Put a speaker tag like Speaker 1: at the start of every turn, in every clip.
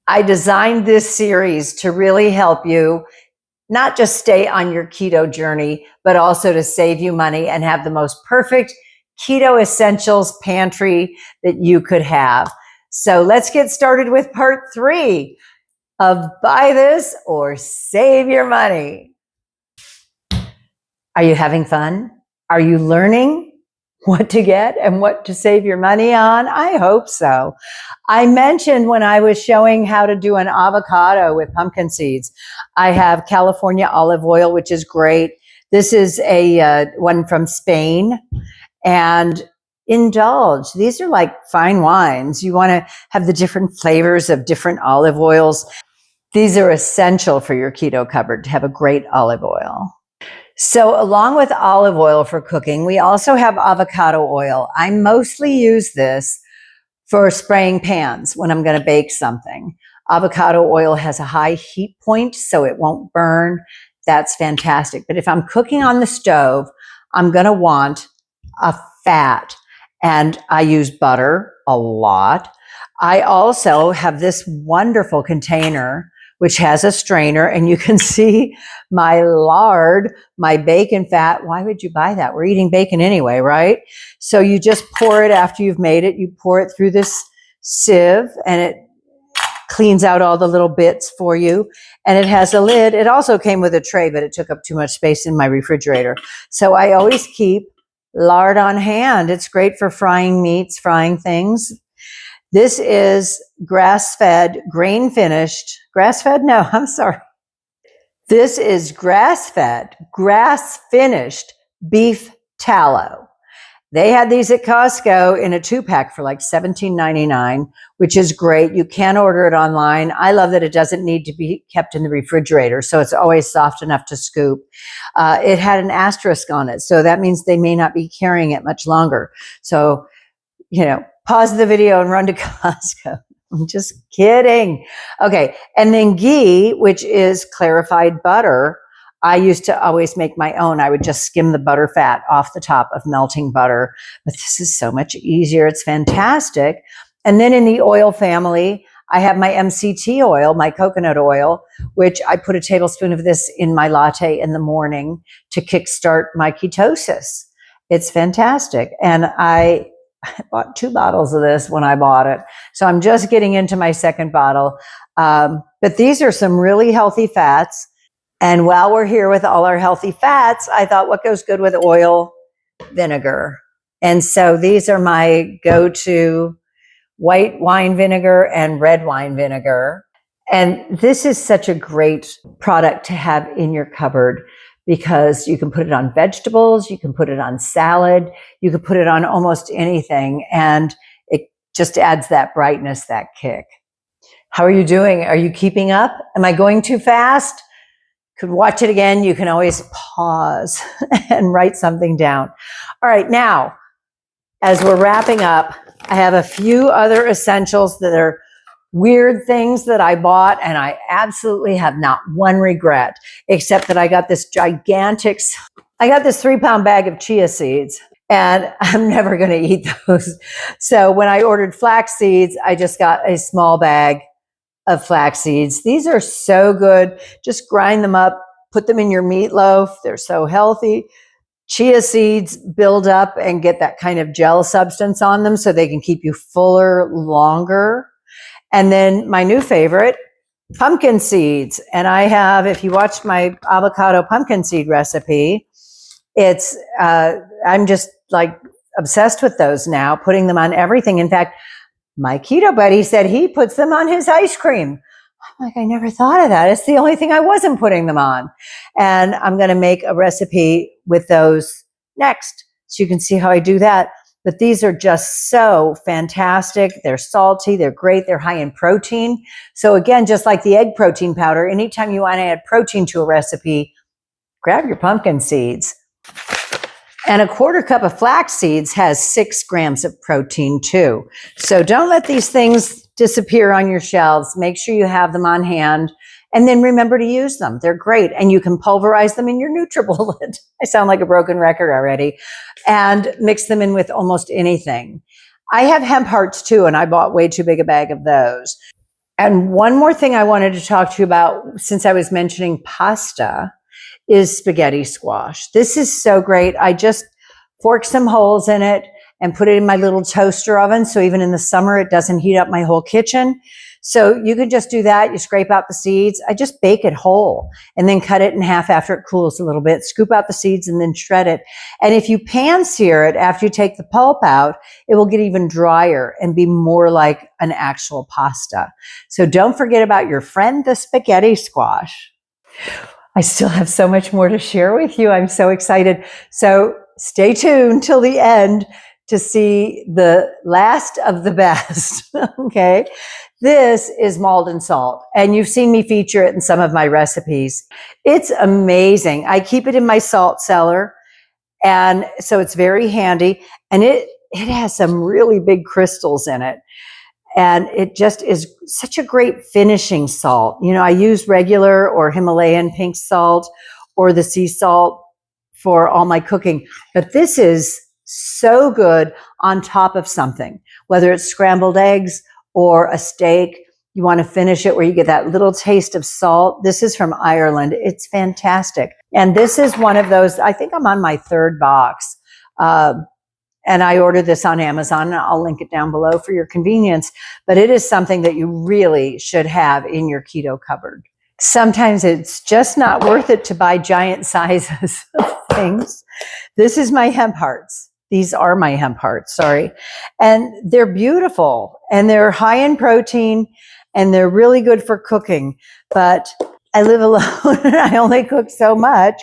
Speaker 1: I designed this series to really help you not just stay on your keto journey, but also to save you money and have the most perfect keto essentials pantry that you could have. So let's get started with part 3 of buy this or save your money. Are you having fun? Are you learning what to get and what to save your money on? I hope so. I mentioned when I was showing how to do an avocado with pumpkin seeds, I have California olive oil, which is great. This is a one from Spain, and indulge. These are like fine wines. You want to have the different flavors of different olive oils. These are essential for your keto cupboard to have a great olive oil. So along with olive oil for cooking, we also have avocado oil. I mostly use this for spraying pans when I'm going to bake something. Avocado oil has a high heat point, so it won't burn. That's fantastic. But if I'm cooking on the stove, I'm going to want a fat, and I use butter a lot. I also have this wonderful container which has a strainer, and you can see my lard, my bacon fat. Why would you buy that? We're eating bacon anyway, right? So you just pour it after you've made it. You pour it through this sieve, and it cleans out all the little bits for you. And it has a lid. It also came with a tray, but it took up too much space in my refrigerator. So I always keep lard on hand. It's great for frying meats, frying things. This is grass-fed, grain-finished, grass-fed? No, I'm sorry. This is grass-fed, grass-finished beef tallow. They had these at Costco in a 2-pack for like $17.99, which is great. You can order it online. I love that it doesn't need to be kept in the refrigerator, so it's always soft enough to scoop. It had an asterisk on it, so that means they may not be carrying it much longer. So, pause the video and run to Costco. I'm just kidding. Okay. And then ghee, which is clarified butter. I used to always make my own. I would just skim the butter fat off the top of melting butter. But this is so much easier. It's fantastic. And then in the oil family, I have my MCT oil, my coconut oil, which I put a tablespoon of this in my latte in the morning to kickstart my ketosis. It's fantastic. And I bought 2 bottles of this when I bought it. So I'm just getting into my second bottle. But these are some really healthy fats. And while we're here with all our healthy fats, I thought, what goes good with oil? Vinegar. And so these are my go-to white wine vinegar and red wine vinegar. And this is such a great product to have in your cupboard, because you can put it on vegetables, you can put it on salad, you can put it on almost anything, and it just adds that brightness, that kick. How are you doing? Are you keeping up? Am I going too fast? Could watch it again. You can always pause and write something down. All right, now, as we're wrapping up, I have a few other essentials that are weird things that I bought, and I absolutely have not one regret, except that I got this 3-pound bag of chia seeds, and I'm never going to eat those. So when I ordered flax seeds, I just got a small bag of flax seeds. These are so good. Just grind them up, put them in your meatloaf. They're so healthy. Chia seeds build up and get that kind of gel substance on them so they can keep you fuller longer. And then my new favorite, pumpkin seeds. And I have, if you watched my avocado pumpkin seed recipe, it's, I'm just like obsessed with those now, putting them on everything. In fact, my keto buddy said he puts them on his ice cream. I'm like, I never thought of that. It's the only thing I wasn't putting them on. And I'm going to make a recipe with those next, so you can see how I do that. But these are just so fantastic. They're salty. They're great. They're high in protein. So again, just like the egg protein powder, anytime you want to add protein to a recipe, grab your pumpkin seeds. And a 1/4 cup of flax seeds has 6 grams of protein too. So don't let these things disappear on your shelves. Make sure you have them on hand. And then remember to use them. They're great. And you can pulverize them in your NutriBullet. I sound like a broken record already. And mix them in with almost anything. I have hemp hearts too, and I bought way too big a bag of those. And one more thing I wanted to talk to you about, since I was mentioning pasta, is spaghetti squash. This is so great. I just fork some holes in it and put it in my little toaster oven. So even in the summer, it doesn't heat up my whole kitchen. So you can just do that. You scrape out the seeds. I just bake it whole and then cut it in half after it cools a little bit, scoop out the seeds and then shred it. And if you pan sear it after you take the pulp out, it will get even drier and be more like an actual pasta. So don't forget about your friend, the spaghetti squash. I still have so much more to share with you. I'm so excited. So stay tuned till the end to see the last of the best. Okay. This is Maldon salt, and you've seen me feature it in some of my recipes. It's amazing. I keep it in my salt cellar, and so it's very handy, and it has some really big crystals in it. And it just is such a great finishing salt. You know, I use regular or Himalayan pink salt or the sea salt for all my cooking, but this is so good on top of something, whether it's scrambled eggs or a steak. You want to finish it where you get that little taste of salt. This is from Ireland. It's fantastic. And this is one of those, I think I'm on my third box. And I ordered this on Amazon, and I'll link it down below for your convenience. But it is something that you really should have in your keto cupboard. Sometimes it's just not worth it to buy giant sizes of things. This is my hemp hearts. These are my hemp hearts, sorry. And they're beautiful, and they're high in protein, and they're really good for cooking. But I live alone, and I only cook so much.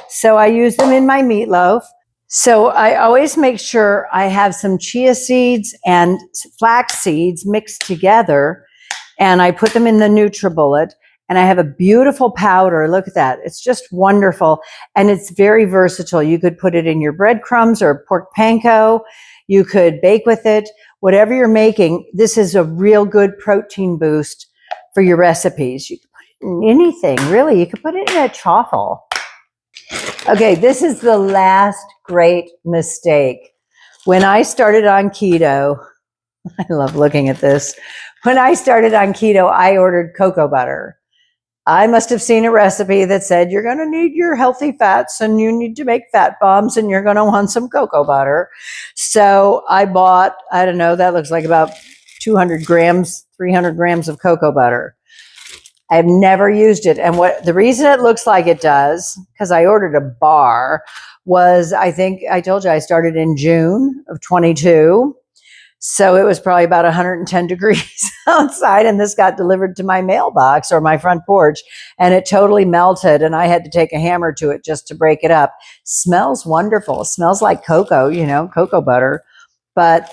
Speaker 1: So I use them in my meatloaf. So I always make sure I have some chia seeds and flax seeds mixed together, and I put them in the NutriBullet, and I have a beautiful powder. Look at that. It's just wonderful, and it's very versatile. You could put it in your breadcrumbs or pork panko. You could bake with it. Whatever you're making, this is a real good protein boost for your recipes. You can put it in anything, really. You could put it in a chaffle. Okay, this is the last great mistake. When I started on keto, I love looking at this. When I started on keto, I ordered cocoa butter. I must have seen a recipe that said you're going to need your healthy fats and you need to make fat bombs and you're going to want some cocoa butter. So I bought, I don't know, that looks like about 200 grams, 300 grams of cocoa butter. I've never used it. And what the reason it looks like it does, because I ordered a bar, was I think I told you I started in June of 22. So it was probably about 110 degrees outside, and this got delivered to my mailbox or my front porch, and it totally melted, and I had to take a hammer to it just to break it up. Smells wonderful. Smells like cocoa, you know, cocoa butter, but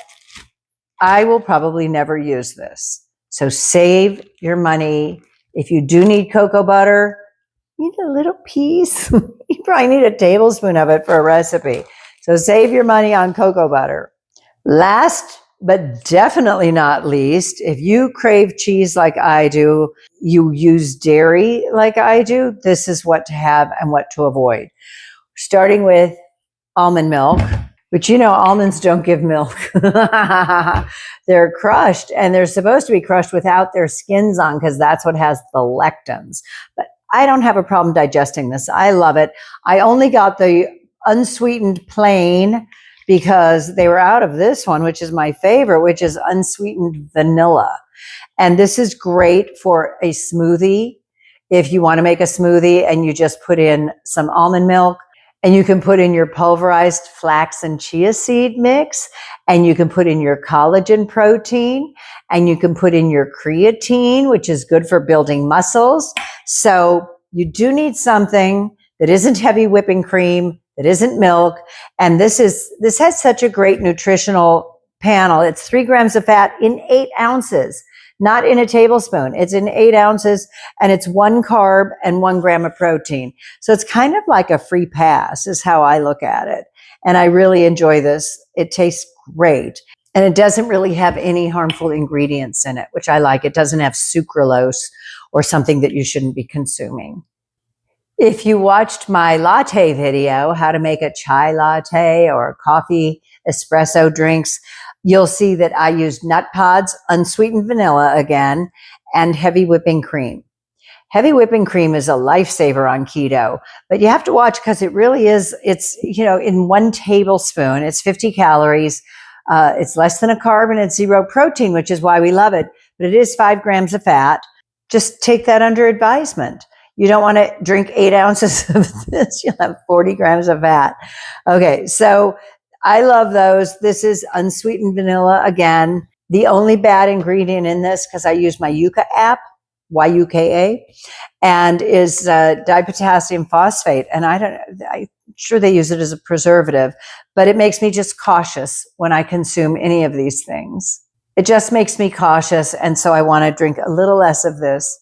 Speaker 1: I will probably never use this. So save your money. If you do need cocoa butter, you need a little piece. You probably need a tablespoon of it for a recipe. So save your money on cocoa butter. Last but definitely not least, if you crave cheese like I do, you use dairy like I do, this is what to have and what to avoid. Starting with almond milk, but you know, almonds don't give milk. They're crushed, and they're supposed to be crushed without their skins on because that's what has the lectins. But I don't have a problem digesting this. I love it. I only got the unsweetened plain because they were out of this one, which is my favorite, which is unsweetened vanilla. And this is great for a smoothie. If you want to make a smoothie and you just put in some almond milk, and you can put in your pulverized flax and chia seed mix, and you can put in your collagen protein, and you can put in your creatine, which is good for building muscles. So you do need something that isn't heavy whipping cream, that isn't milk. And this has such a great nutritional panel. It's 3 grams of fat in 8 ounces, not in a tablespoon. It's in 8 ounces, and it's 1 carb and 1 gram of protein. So it's kind of like a free pass is how I look at it. And I really enjoy this. It tastes great. And it doesn't really have any harmful ingredients in it, which I like. It doesn't have sucralose or something that you shouldn't be consuming. If you watched my latte video, how to make a chai latte or coffee espresso drinks, you'll see that I used nut pods, unsweetened vanilla again, and heavy whipping cream. Heavy whipping cream is a lifesaver on keto, but you have to watch because it really is, it's, in 1 tablespoon, it's 50 calories. It's less than a carb and it's 0 protein, which is why we love it, but it is 5 grams of fat. Just take that under advisement. You don't want to drink 8 ounces of this. You'll have 40 grams of fat. Okay, so I love those. This is unsweetened vanilla again. The only bad ingredient in this, because I use my Yuka app, YUKA, and is dipotassium phosphate. And I'm sure they use it as a preservative, but it makes me just cautious when I consume any of these things. It just makes me cautious. And so I want to drink a little less of this,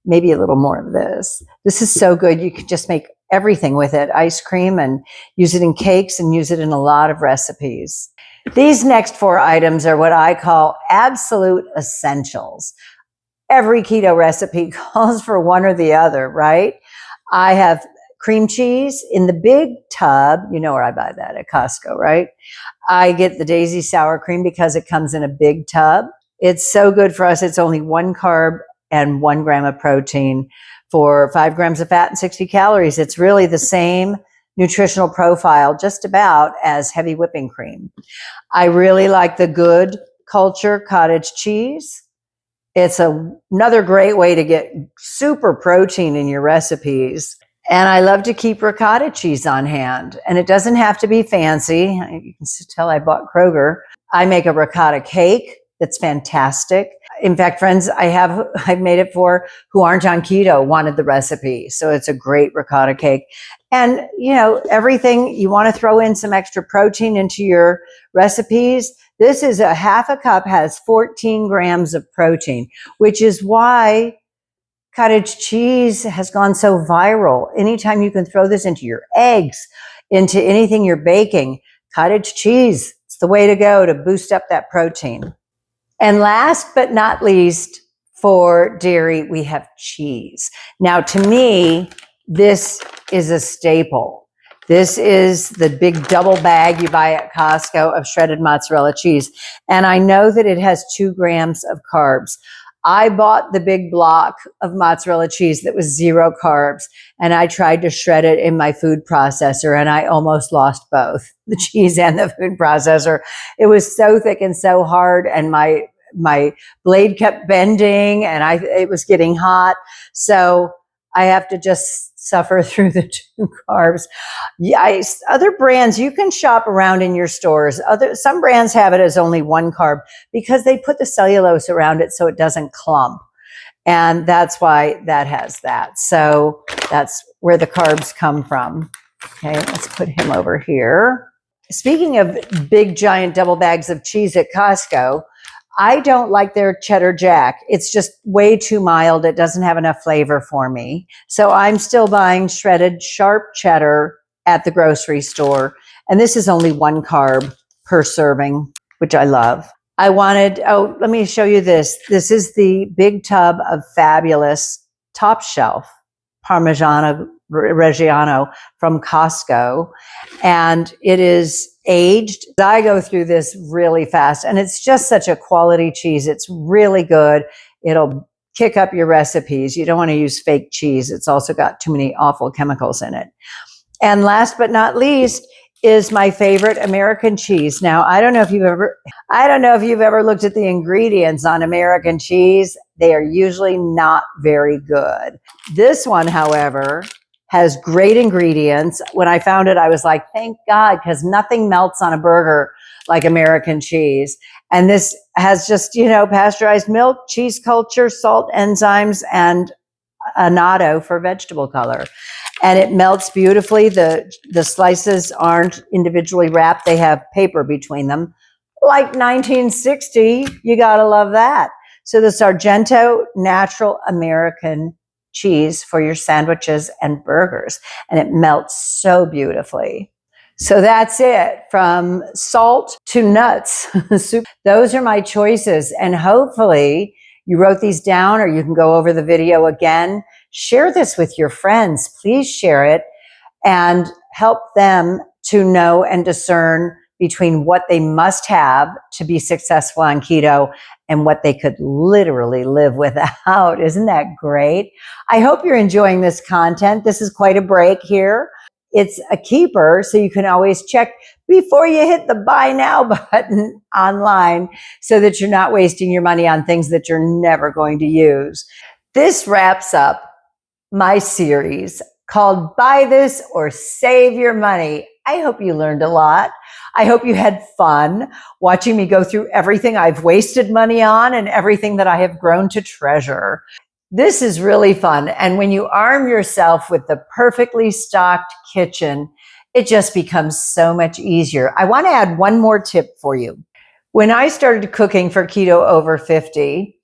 Speaker 1: maybe a little more of this. This is so good. You can just make everything with it, ice cream, and use it in cakes and use it in a lot of recipes. These next 4 items are what I call absolute essentials. Every keto recipe calls for one or the other, right? I have cream cheese in the big tub. You know where I buy that, at Costco, right? I get the Daisy sour cream because it comes in a big tub. It's so good for us. It's only 1 carb and 1 gram of protein for 5 grams of fat and 60 calories. It's really the same nutritional profile, just about, as heavy whipping cream. I really like the Good Culture cottage cheese. It's another great way to get super protein in your recipes. And I love to keep ricotta cheese on hand. And it doesn't have to be fancy. You can tell I bought Kroger. I make a ricotta cake that's fantastic. In fact, friends I've made it for who aren't on keto wanted the recipe. So it's a great ricotta cake. And, everything you want to throw in some extra protein into your recipes. This is a half a cup, has 14 grams of protein, which is why cottage cheese has gone so viral. Anytime you can throw this into your eggs, into anything you're baking, cottage cheese, it's the way to go to boost up that protein. And last but not least, for dairy, we have cheese. Now, to me, this is a staple. This is the big double bag you buy at Costco of shredded mozzarella cheese. And I know that it has 2 grams of carbs. I bought the big block of mozzarella cheese that was 0 carbs, and I tried to shred it in my food processor, and I almost lost both, the cheese and the food processor. It was so thick and so hard, and my blade kept bending, and it was getting hot. So I have to just suffer through the 2 carbs. Yeah, other brands, you can shop around in your stores. Some brands have it as only 1 carb because they put the cellulose around it so it doesn't clump. And that's why that has that. So that's where the carbs come from. Okay, let's put him over here. Speaking of big, giant double bags of cheese at Costco, I don't like their cheddar jack. It's just way too mild. It doesn't have enough flavor for me. So I'm still buying shredded sharp cheddar at the grocery store. And this is only 1 carb per serving, which I love. Let me show you this. This is the big tub of fabulous top shelf Parmigiano Reggiano from Costco. And it is aged. I go through this really fast, and it's just such a quality cheese. It's really good. It'll kick up your recipes. You don't want to use fake cheese. It's also got too many awful chemicals in it. And last but not least is my favorite American cheese. Now, I don't know if you've ever looked at the ingredients on American cheese. They are usually not very good. This one, however, has great ingredients. When I found it, I was like, thank God, because nothing melts on a burger like American cheese. And this has just, pasteurized milk, cheese culture, salt, enzymes, and annatto for vegetable color. And it melts beautifully. The slices aren't individually wrapped. They have paper between them. Like 1960, you gotta love that. So the Sargento Natural American cheese for your sandwiches and burgers. And it melts so beautifully. So that's it, from salt to nuts. Those are my choices. And hopefully you wrote these down, or you can go over the video again. Share this with your friends. Please share it and help them to know and discern between what they must have to be successful on keto and what they could literally live without. Isn't that great? I hope you're enjoying this content. This is quite a break here. It's a keeper, so you can always check before you hit the buy now button online so that you're not wasting your money on things that you're never going to use. This wraps up my series called Buy This or Save Your Money. I hope you learned a lot. I hope you had fun watching me go through everything I've wasted money on and everything that I have grown to treasure. This is really fun. And when you arm yourself with the perfectly stocked kitchen, it just becomes so much easier. I want to add one more tip for you. When I started cooking for Keto Over 50,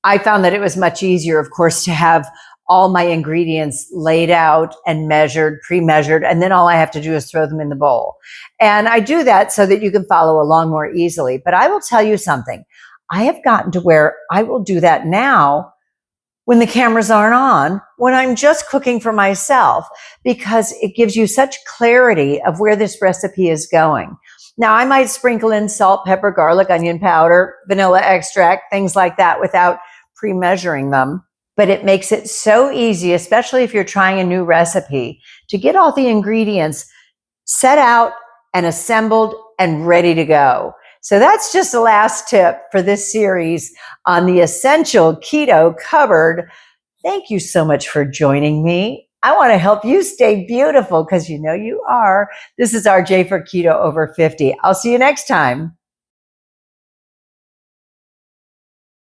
Speaker 1: I found that it was much easier, of course, to have all my ingredients laid out and measured, pre-measured, and then all I have to do is throw them in the bowl. And I do that so that you can follow along more easily. But I will tell you something. I have gotten to where I will do that now when the cameras aren't on, when I'm just cooking for myself, because it gives you such clarity of where this recipe is going. Now, I might sprinkle in salt, pepper, garlic, onion powder, vanilla extract, things like that without pre-measuring them. But it makes it so easy, especially if you're trying a new recipe, to get all the ingredients set out and assembled and ready to go. So that's just the last tip for this series on the Essential Keto Cupboard. Thank you so much for joining me. I want to help you stay beautiful because you know you are. This is RJ for Keto Over 50. I'll see you next time.